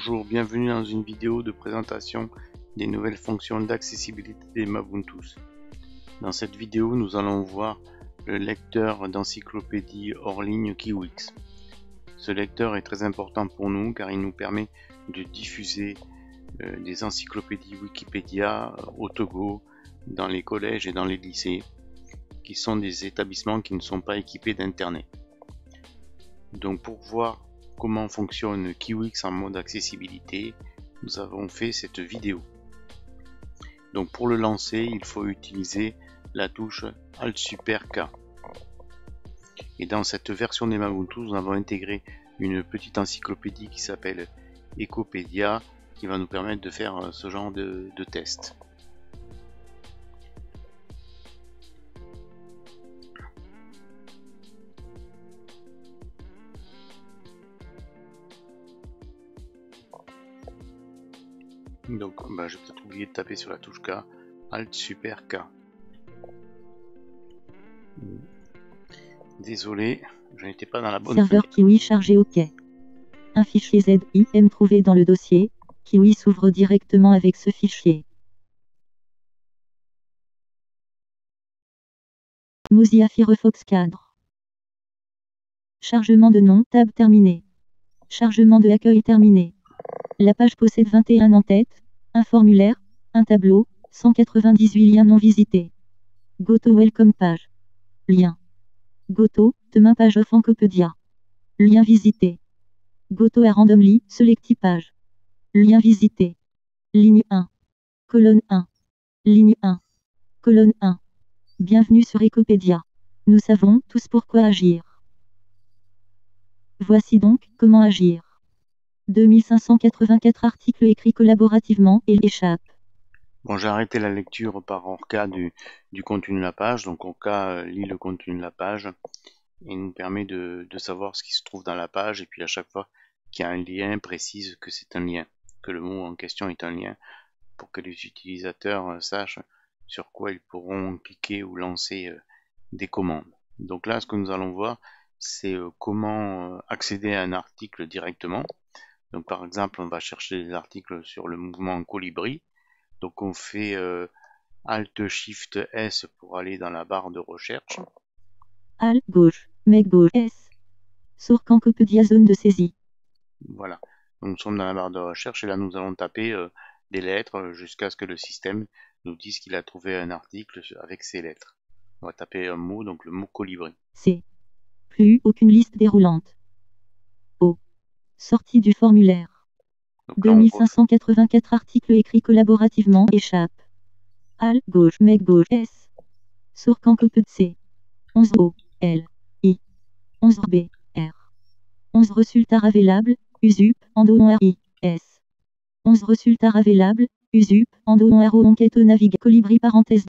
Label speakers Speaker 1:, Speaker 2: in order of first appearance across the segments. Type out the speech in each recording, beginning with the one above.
Speaker 1: Bonjour, bienvenue dans une vidéo de présentation des nouvelles fonctions d'accessibilité des Mabuntus. Dans cette vidéo, nous allons voir le lecteur d'encyclopédie hors ligne Kiwix. Ce lecteur est très important pour nous car il nous permet de diffuser des encyclopédies Wikipédia au Togo, dans les collèges et dans les lycées, qui sont des établissements qui ne sont pas équipés d'internet. Donc pour voir comment fonctionne Kiwix en mode accessibilité, nous avons fait cette vidéo. Donc pour le lancer, il faut utiliser la touche Alt Super K. Et dans cette version des Mabuntu, nous avons intégré une petite encyclopédie qui s'appelle Ecopédia, qui va nous permettre de faire ce genre de test. Donc j'ai peut-être oublié de taper sur la touche K, Alt Super K. Désolé, je n'étais pas dans la bonne
Speaker 2: Serveur
Speaker 1: fenêtre.
Speaker 2: Kiwi chargé OK. Un fichier ZIM trouvé dans le dossier, Kiwi s'ouvre directement avec ce fichier. Mozilla Firefox cadre. Chargement de nom, tab terminé. Chargement de accueil terminé. La page possède 21 en-têtes, un formulaire, un tableau, 198 liens non visités. Goto Welcome Page. Lien. Goto, demain page of Encyclopedia. Lien visité. Goto à randomly, selecti page. Lien visité. Ligne 1. Colonne 1. Ligne 1. Colonne 1. Bienvenue sur Ecopédia. Nous savons tous pourquoi agir. Voici donc comment agir. 2584 articles écrits collaborativement et échappent.
Speaker 1: Bon, j'ai arrêté la lecture par Orca du contenu de la page. Donc Orca lit le contenu de la page et nous permet de savoir ce qui se trouve dans la page. Et puis à chaque fois qu'il y a un lien, précise que c'est un lien, que le mot en question est un lien, pour que les utilisateurs sachent sur quoi ils pourront cliquer ou lancer des commandes. Donc là, ce que nous allons voir, c'est comment accéder à un article directement. Donc par exemple, on va chercher des articles sur le mouvement Colibri. Donc on fait Alt Shift S pour aller dans la barre de recherche.
Speaker 2: Alt gauche, Meg gauche S. Sur Encyclopedia zone de saisie.
Speaker 1: Voilà. Donc, nous sommes dans la barre de recherche et là nous allons taper des lettres jusqu'à ce que le système nous dise qu'il a trouvé un article avec ces lettres. On va taper un mot, donc le mot colibri.
Speaker 2: C. Plus aucune liste déroulante. O. Sortie du formulaire.
Speaker 1: Donc là,
Speaker 2: 2584 articles écrits collaborativement échappent. Alt gauche, Meg gauche S. Sur Encyclopedia C. 11 O. L. I. 11 B. R. 11 résultats available, USUP, endo on RI, S. 11 résultats available, USUP, endo on RO enquête navigue, colibri parenthèse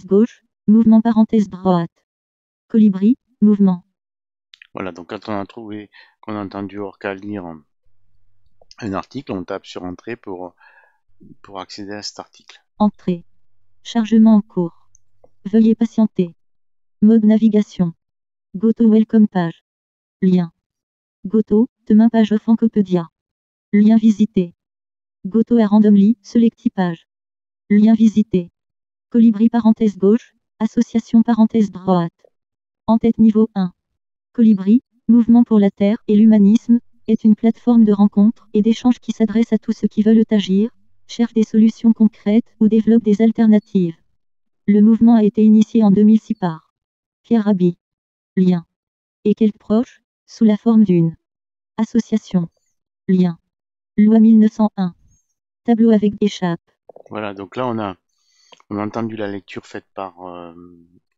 Speaker 2: gauche, mouvement parenthèse droite. Colibri, mouvement.
Speaker 1: Voilà, donc quand on a trouvé, qu'on a entendu Orca lire un article, on tape sur Entrée pour accéder à cet article.
Speaker 2: Entrée. Chargement en cours. Veuillez patienter. Mode navigation. Goto Welcome Page. Lien. Goto, demain page of Encyclopedia. Lien visité. Goto à randomly, selecti page. Lien visité. Colibri parenthèse gauche, association parenthèse droite. En-tête niveau 1. Colibri, mouvement pour la Terre et l'humanisme, est une plateforme de rencontres et d'échanges qui s'adresse à tous ceux qui veulent agir, cherchent des solutions concrètes ou développent des alternatives. Le mouvement a été initié en 2006 par Pierre Rabhi. Lien. Et quelques proches, sous la forme d'une association. Lien. Loi 1901. Tableau avec échappe.
Speaker 1: Voilà, donc là on a entendu la lecture faite par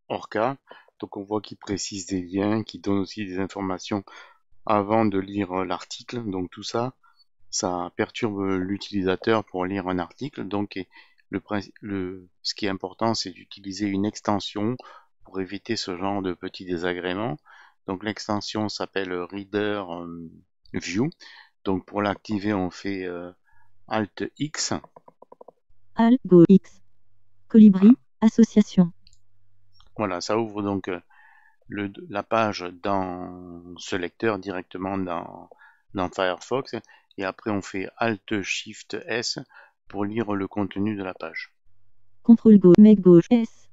Speaker 1: Orca. Donc on voit qu'il précise des liens, qu'il donne aussi des informations avant de lire l'article. Donc tout ça, ça perturbe l'utilisateur pour lire un article. Donc ce qui est important, c'est d'utiliser une extension pour éviter ce genre de petits désagréments. Donc l'extension s'appelle Reader View. Donc pour l'activer, on fait Alt X.
Speaker 2: Alt Go X. Colibri, association.
Speaker 1: Voilà, ça ouvre donc la page dans ce lecteur directement dans Firefox et après on fait Alt Shift S pour lire le contenu de la page.
Speaker 2: CTRL gauche S.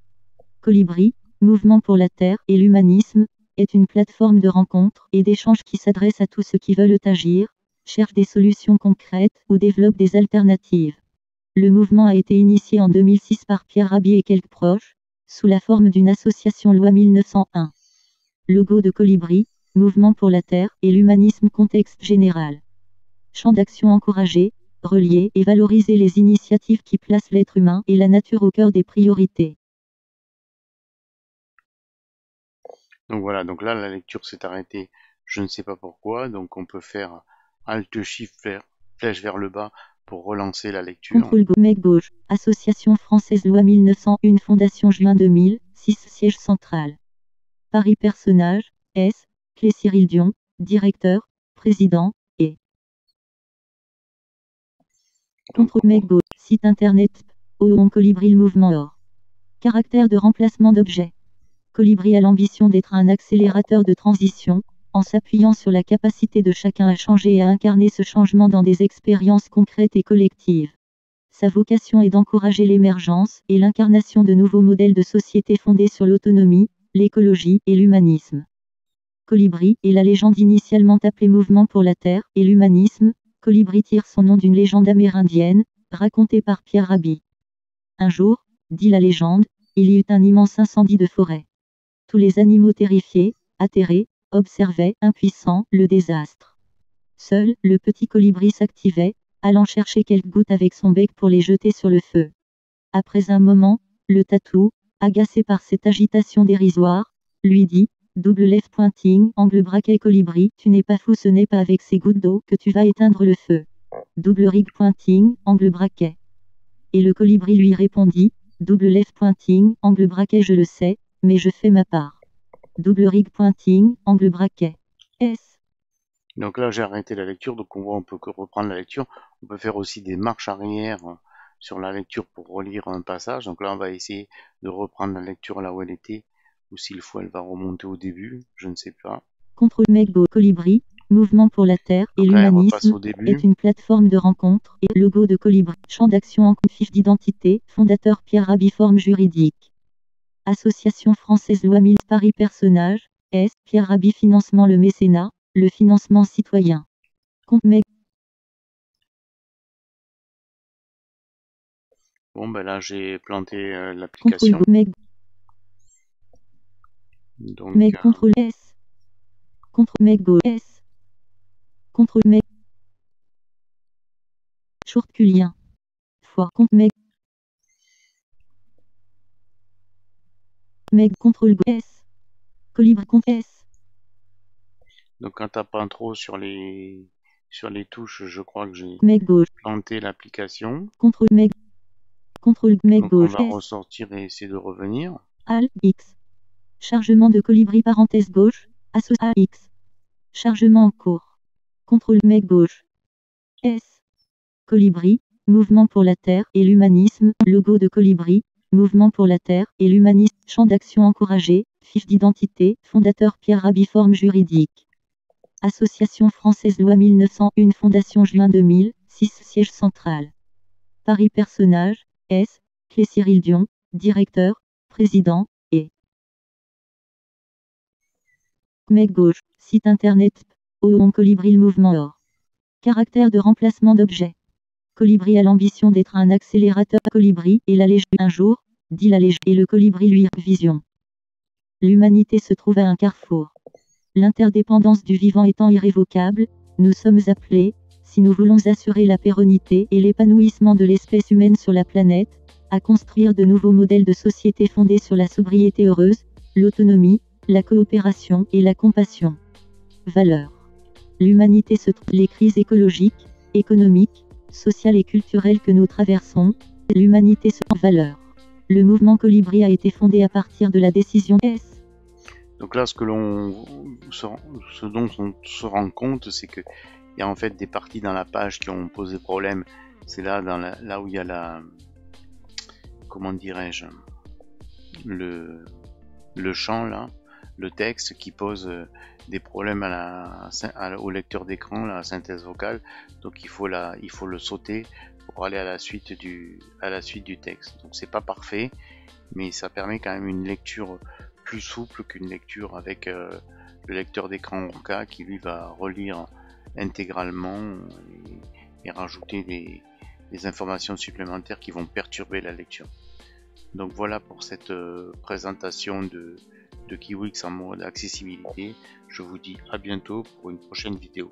Speaker 2: Colibri, Mouvement pour la Terre et l'Humanisme, est une plateforme de rencontres et d'échanges qui s'adresse à tous ceux qui veulent agir, cherchent des solutions concrètes ou développent des alternatives. Le mouvement a été initié en 2006 par Pierre Rabhi et quelques proches, sous la forme d'une association loi 1901. Logo de Colibri, Mouvement pour la Terre et l'Humanisme. Contexte général. Champ d'action: encourager, relier et valoriser les initiatives qui placent l'être humain et la nature au cœur des priorités.
Speaker 1: Donc voilà, donc là la lecture s'est arrêtée, je ne sais pas pourquoi, donc on peut faire Alt Shift flèche vers le bas pour relancer la lecture.
Speaker 2: CTRL gauche, Association française loi 1901, Fondation juin 2006, siège central. Paris. Personnage, S. Clé Cyril Dion, directeur, président, et CTRL gauche, site internet, Colibri. Le mouvement OR. Caractère de remplacement d'objet. Colibri a l'ambition d'être un accélérateur de transition, en s'appuyant sur la capacité de chacun à changer et à incarner ce changement dans des expériences concrètes et collectives. Sa vocation est d'encourager l'émergence et l'incarnation de nouveaux modèles de société fondés sur l'autonomie, l'écologie et l'humanisme. Colibri est la légende initialement appelée Mouvement pour la Terre et l'Humanisme. Colibri tire son nom d'une légende amérindienne, racontée par Pierre Rabhi. Un jour, dit la légende, il y eut un immense incendie de forêt. Tous les animaux terrifiés, atterrés, observaient, impuissants, le désastre. Seul, le petit colibri s'activait, allant chercher quelques gouttes avec son bec pour les jeter sur le feu. Après un moment, le tatou, agacé par cette agitation dérisoire, lui dit, angle braquet colibri, tu n'es pas fou, ce n'est pas avec ces gouttes d'eau que tu vas éteindre le feu. Angle braquet. Et le colibri lui répondit, angle braquet, je le sais, mais je fais ma part. Angle braquet. S.
Speaker 1: Donc là j'ai arrêté la lecture, donc on voit on peut reprendre la lecture. On peut faire aussi des marches arrière sur la lecture pour relire un passage. Donc là on va essayer de reprendre la lecture là où elle était, ou s'il faut elle va remonter au début, je ne sais pas.
Speaker 2: CTRL Colibri, Mouvement pour la Terre et l'Humanisme, est une plateforme de rencontre et logo de Colibri. Champ d'action: en fiche d'identité, fondateur Pierre Rabhi. Forme juridique. Association française loi 1000. Paris. Personnage, S. Pierre Rabhi. Financement: le mécénat, le financement citoyen. Compte Meg.
Speaker 1: Bon ben là j'ai planté l'application. Donc
Speaker 2: CTRL S. CTRL S. CTRL Shortculien. Fois compte Meg. CTRL S. Colibri. Compte S.
Speaker 1: Donc en tapant trop sur les touches, je crois que j'ai planté l'application.
Speaker 2: CTRL
Speaker 1: Donc on va ressortir et essayer de revenir.
Speaker 2: Alt X. Chargement de Colibri parenthèse gauche. Association X. Chargement en cours. CTRL gauche. S. Colibri, Mouvement pour la Terre et l'Humanisme. Logo de Colibri, Mouvement pour la Terre et l'Humanisme. Champ d'action: encouragé, fiche d'identité, fondateur Pierre Rabhi. Forme juridique. Association française loi 1901, Fondation juin 2006, siège central. Paris. Personnage, S. Clé Cyril Dion, directeur, président, et gauche, site internet, Colibri. Le mouvement OR. Caractère de remplacement d'objet. Colibri a l'ambition d'être un accélérateur. Colibri et la légende. Un jour, dit la légende, et le colibri lui vision. L'humanité se trouve à un carrefour. L'interdépendance du vivant étant irrévocable, nous sommes appelés, si nous voulons assurer la pérennité et l'épanouissement de l'espèce humaine sur la planète, à construire de nouveaux modèles de société fondés sur la sobriété heureuse, l'autonomie, la coopération et la compassion. Valeurs. L'humanité se trouve. Les crises écologiques, économiques, sociales et culturelles que nous traversons, l'humanité se trouve. Valeurs. Le mouvement Colibri a été fondé à partir de la décision S.
Speaker 1: Donc là, ce dont on se rend compte, c'est que il y a en fait des parties dans la page qui ont posé problème. C'est là, là où il y a la, comment dirais-je, le champ là, le texte qui pose des problèmes au lecteur d'écran, la synthèse vocale, donc il faut le sauter pour aller à la suite du texte. Donc c'est pas parfait, mais ça permet quand même une lecture plus souple qu'une lecture avec le lecteur d'écran Orca qui lui va relire intégralement et rajouter des informations supplémentaires qui vont perturber la lecture. Donc voilà pour cette présentation de Kiwix en mode accessibilité. Je vous dis à bientôt pour une prochaine vidéo.